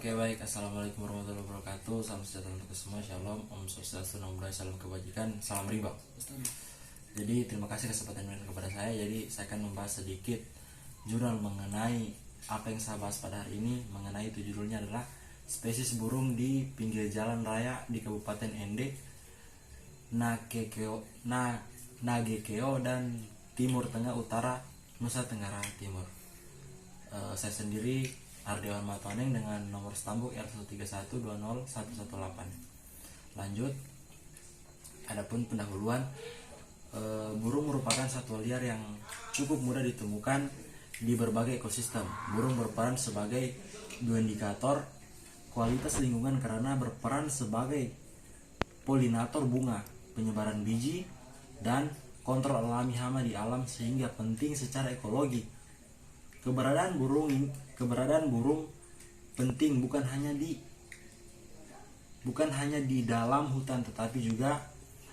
Oke baik, assalamualaikum warahmatullahi wabarakatuh. Salam sejahtera untuk semua, shalom, om swastiastu, namo buddhaya, salam kebajikan, salam rimba. Jadi terima kasih kesempatan yang kepada saya. Jadi saya akan membahas sedikit jurnal mengenai apa yang saya bahas pada hari ini. Mengenai itu judulnya adalah spesies burung di pinggir jalan raya di Kabupaten Ende, Nagekeo dan Timur Tengah Utara, Nusa Tenggara Timur. Saya sendiri Ardewan Matuaneng dengan nomor stambuk R13120118. Lanjut, adapun pendahuluan, burung merupakan satwa liar yang cukup mudah ditemukan di berbagai ekosistem. Burung berperan sebagai bioindikator kualitas lingkungan karena berperan sebagai polinator bunga, penyebaran biji, dan kontrol alami hama di alam, sehingga penting secara ekologi. Keberadaan burung penting bukan hanya di dalam hutan, tetapi juga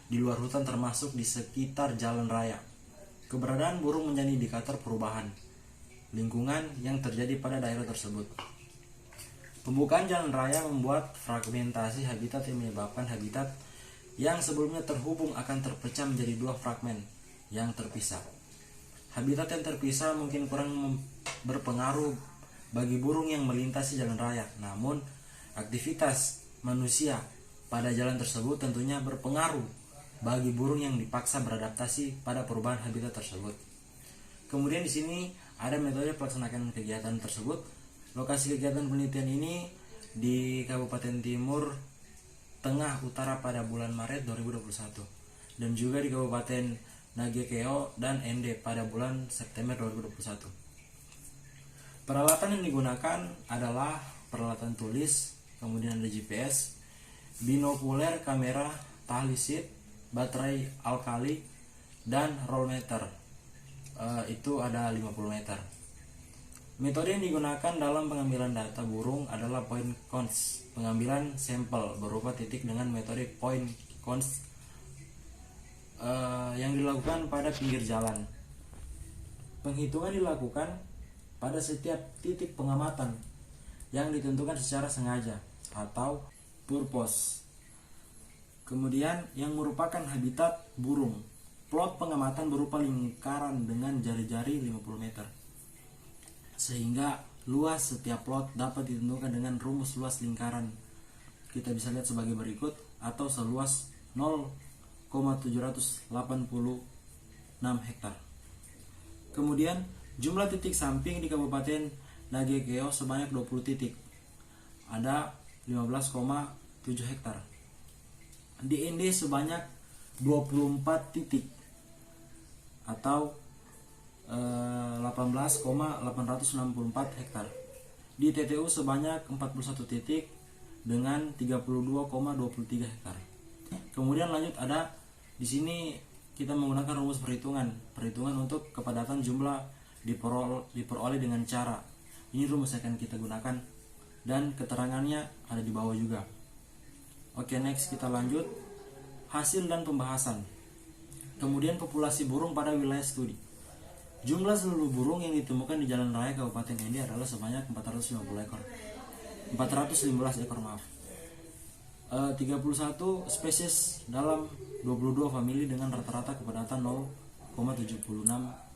di luar hutan, termasuk di sekitar jalan raya. Keberadaan burung menjadi indikator perubahan lingkungan yang terjadi pada daerah tersebut. Pembukaan jalan raya membuat fragmentasi habitat yang menyebabkan habitat yang sebelumnya terhubung akan terpecah menjadi dua fragmen yang terpisah. Habitat yang terpisah mungkin kurang berpengaruh bagi burung yang melintasi jalan raya, namun aktivitas manusia pada jalan tersebut tentunya berpengaruh bagi burung yang dipaksa beradaptasi pada perubahan habitat tersebut. Kemudian di sini ada metode pelaksanaan kegiatan tersebut. Lokasi kegiatan penelitian ini di Kabupaten Timur Tengah Utara pada bulan Maret 2021 dan juga di Kabupaten Nagekeo dan Ende pada bulan September 2021. Peralatan yang digunakan adalah peralatan tulis, kemudian ada GPS, binokuler, kamera, talisit, baterai alkali, dan roll meter. Itu ada 50 meter. Metode yang digunakan dalam pengambilan data burung adalah point counts, pengambilan sampel berupa titik dengan metode point counts yang dilakukan pada pinggir jalan. Penghitungan dilakukan pada setiap titik pengamatan yang ditentukan secara sengaja atau purpose. Kemudian yang merupakan habitat burung. Plot pengamatan berupa lingkaran dengan jari-jari 50 meter. Sehingga luas setiap plot dapat ditentukan dengan rumus luas lingkaran. Kita bisa lihat sebagai berikut, atau seluas 0,786 hektar. Kemudian jumlah titik samping di Kabupaten Nagekeo sebanyak 20 titik. Ada 15,7 hektar. Di Ende sebanyak 24 titik atau 18,864 hektar. Di TTU sebanyak 41 titik dengan 32,23 hektar. Kemudian lanjut, ada di sini kita menggunakan rumus perhitungan untuk kepadatan jumlah diperoleh dengan cara. Ini rumus yang akan kita gunakan dan keterangannya ada di bawah juga. Oke, next kita lanjut hasil dan pembahasan. Kemudian populasi burung pada wilayah studi. Jumlah seluruh burung yang ditemukan di jalan raya Kabupaten Ende adalah sebanyak 415 ekor. 31 spesies dalam 22 famili dengan rata-rata kepadatan 0,76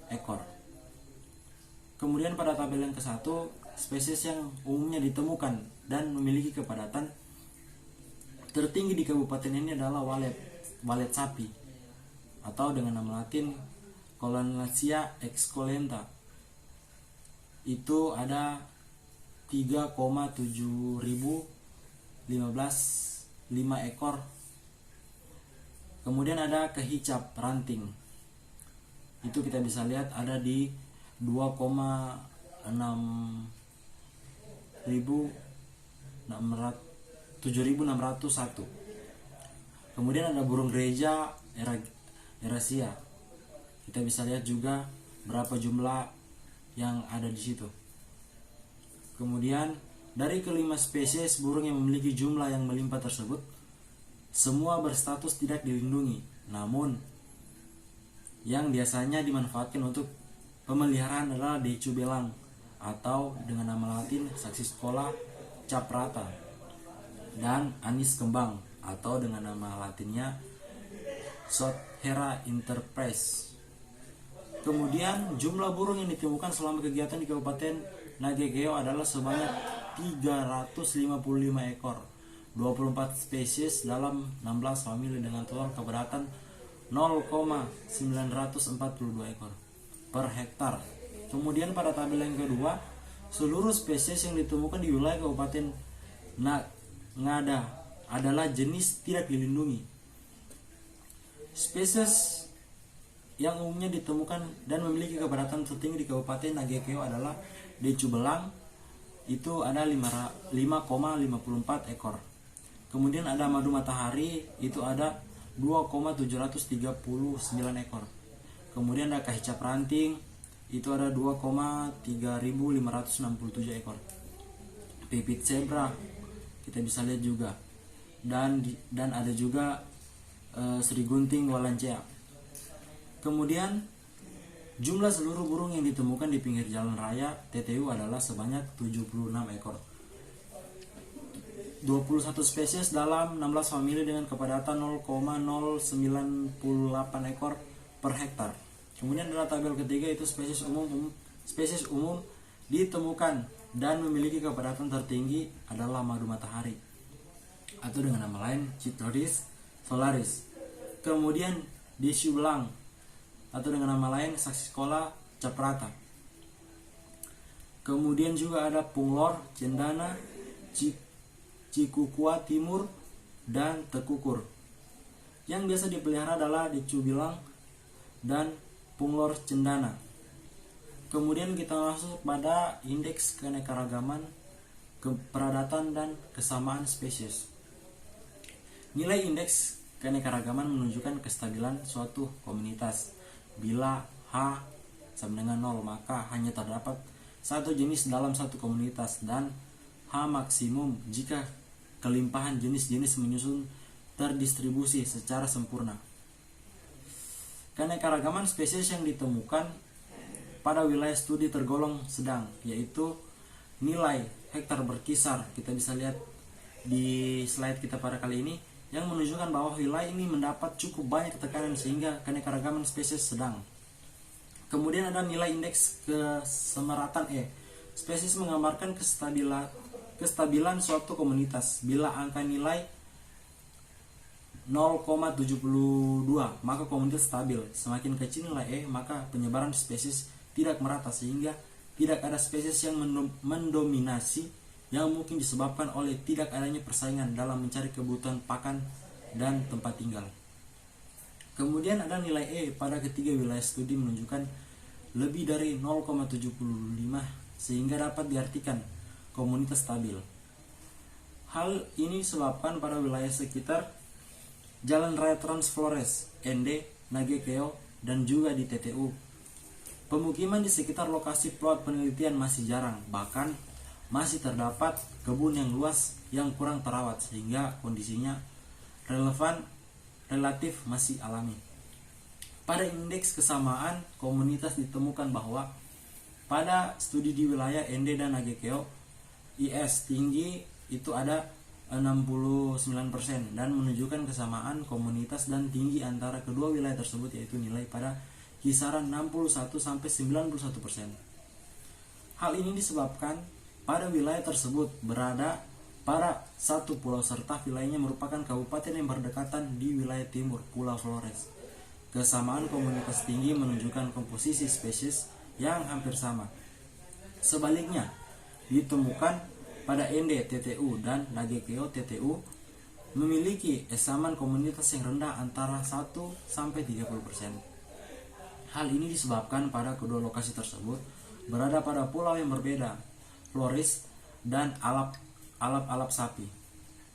ekor. Kemudian pada tabel yang ke-1, spesies yang umumnya ditemukan dan memiliki kepadatan tertinggi di kabupaten ini adalah walet sapi atau dengan nama latin Colonaceae excoluenta. Itu ada 3,7.015 ekor. Kemudian ada kehicap ranting. Itu kita bisa lihat ada di 7.601. Kemudian ada burung gereja Erasia. Kita bisa lihat juga berapa jumlah yang ada di situ. Kemudian dari kelima spesies burung yang memiliki jumlah yang melimpah tersebut, semua berstatus tidak dilindungi, namun yang biasanya dimanfaatkan untuk pemeliharaan adalah decu belang atau dengan nama latin Saxicola caprata, dan anis kembang atau dengan nama latinnya Sothera interpres. Kemudian jumlah burung yang ditemukan selama kegiatan di Kabupaten Nagekeo adalah sebanyak 355 ekor, 24 spesies dalam 16 famili dengan total keberadaan 0,942 ekor per hektar. Kemudian pada tabel yang kedua, seluruh spesies yang ditemukan di wilayah Kabupaten Ngada adalah jenis tidak dilindungi. Spesies yang umumnya ditemukan dan memiliki keberadaan tertinggi di Kabupaten Nagekeo adalah decu belang, itu ada 5,54 ekor. Kemudian ada madu matahari, itu ada 2,739 ekor. Kemudian ada kahicap ranting, itu ada 2,3567 ekor. Pipit zebra kita bisa lihat juga, dan ada juga Sri gunting walancea. Kemudian jumlah seluruh burung yang ditemukan di pinggir jalan raya TTU adalah sebanyak 76 ekor, 21 spesies dalam 16 famili dengan kepadatan 0,098 ekor per hektar. Kemudian dalam tabel ketiga itu spesies umum ditemukan dan memiliki kepadatan tertinggi adalah madu matahari atau dengan nama lain Chitodis solaris. Kemudian decu belang atau dengan nama lain Saxicola caprata. Kemudian juga ada punglor, cendana, cikukua timur, dan tekukur. Yang biasa dipelihara adalah decu belang dan punglor cendana. Kemudian kita masuk pada indeks keanekaragaman, keberadaan, dan kesamaan spesies. Nilai indeks keanekaragaman menunjukkan kestabilan suatu komunitas. Bila H sama dengan 0, maka hanya terdapat satu jenis dalam satu komunitas, dan H maksimum jika kelimpahan jenis-jenis menyusun terdistribusi secara sempurna. Keanekaragaman spesies yang ditemukan pada wilayah studi tergolong sedang, yaitu nilai hektar berkisar, kita bisa lihat di slide kita pada kali ini, yang menunjukkan bahwa wilayah ini mendapat cukup banyak tekanan sehingga keanekaragaman spesies sedang. Kemudian ada nilai indeks kesemeratan E. Spesies menggambarkan kestabilan suatu komunitas. Bila angka nilai 0,72 maka komunitas stabil. Semakin kecil nilai E maka penyebaran spesies tidak merata sehingga tidak ada spesies yang mendominasi, yang mungkin disebabkan oleh tidak adanya persaingan dalam mencari kebutuhan pakan dan tempat tinggal. Kemudian ada nilai E pada ketiga wilayah studi menunjukkan lebih dari 0,75 sehingga dapat diartikan komunitas stabil. Hal ini disebabkan pada wilayah sekitar Jalan Raya Trans Flores, ND, Nagekeo, dan juga di TTU. Pemukiman di sekitar lokasi plot penelitian masih jarang, bahkan masih terdapat kebun yang luas yang kurang terawat sehingga kondisinya relatif masih alami. Pada indeks kesamaan komunitas ditemukan bahwa pada studi di wilayah ND dan Nagekeo, IS tinggi itu ada 69% dan menunjukkan kesamaan komunitas dan tinggi antara kedua wilayah tersebut, yaitu nilai pada kisaran 61-91%. Hal ini disebabkan pada wilayah tersebut berada pada satu pulau serta wilayahnya merupakan kabupaten yang berdekatan di wilayah timur Pulau Flores. Kesamaan komunitas tinggi menunjukkan komposisi spesies yang hampir sama. Sebaliknya, ditemukan pada ND TTU dan Nagekeo TTU memiliki kesamaan komunitas yang rendah antara 1-30%. Hal ini disebabkan pada kedua lokasi tersebut berada pada pulau yang berbeda, Flores dan alap sapi,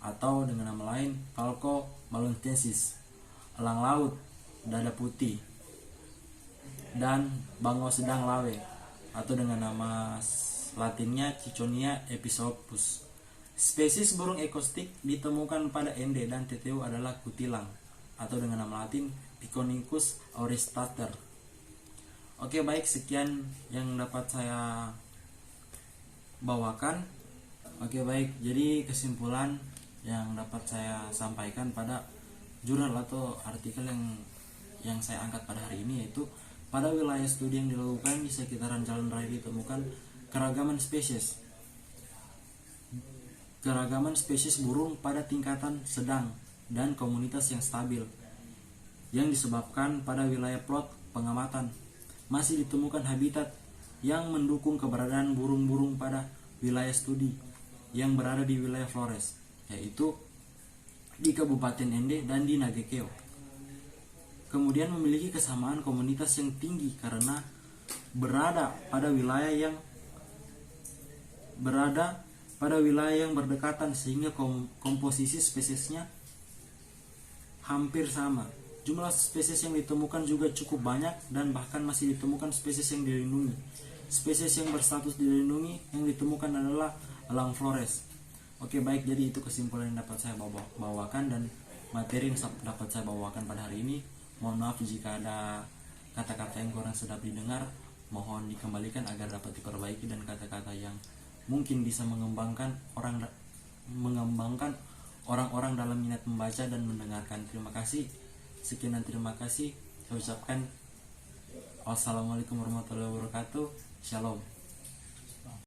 atau dengan nama lain Falco maluntensis, elang laut, dada putih, dan bango sedang lawe, atau dengan nama latinnya Ciconia episopus. Spesies burung ekostik ditemukan pada ND dan TTU adalah kutilang, atau dengan nama latin Piconicus auristater. Oke, baik, sekian yang dapat saya bawakan. Oke baik, jadi kesimpulan yang dapat saya sampaikan pada jurnal atau artikel yang saya angkat pada hari ini, yaitu pada wilayah studi yang dilakukan di sekitaran jalan raya ditemukan keragaman spesies burung pada tingkatan sedang dan komunitas yang stabil, yang disebabkan pada wilayah plot pengamatan masih ditemukan habitat yang mendukung keberadaan burung-burung pada wilayah studi yang berada di wilayah Flores, yaitu di Kabupaten Ende dan di Nagekeo. Kemudian memiliki kesamaan komunitas yang tinggi karena berada pada wilayah yang berdekatan, sehingga komposisi spesiesnya hampir sama. Jumlah spesies yang ditemukan juga cukup banyak dan bahkan masih ditemukan spesies yang dilindungi. Spesies yang berstatus dilindungi yang ditemukan adalah elang Flores. Oke baik, jadi itu kesimpulan yang dapat saya bawakan dan materi yang dapat saya bawakan pada hari ini. Mohon maaf jika ada kata-kata yang kurang sedap didengar, mohon dikembalikan agar dapat diperbaiki, dan kata-kata yang mungkin bisa mengembangkan orang-orang dalam minat membaca dan mendengarkan. Terima kasih. Sekian dan terima kasih. Saya ucapkan wassalamualaikum warahmatullahi wabarakatuh. Shalom.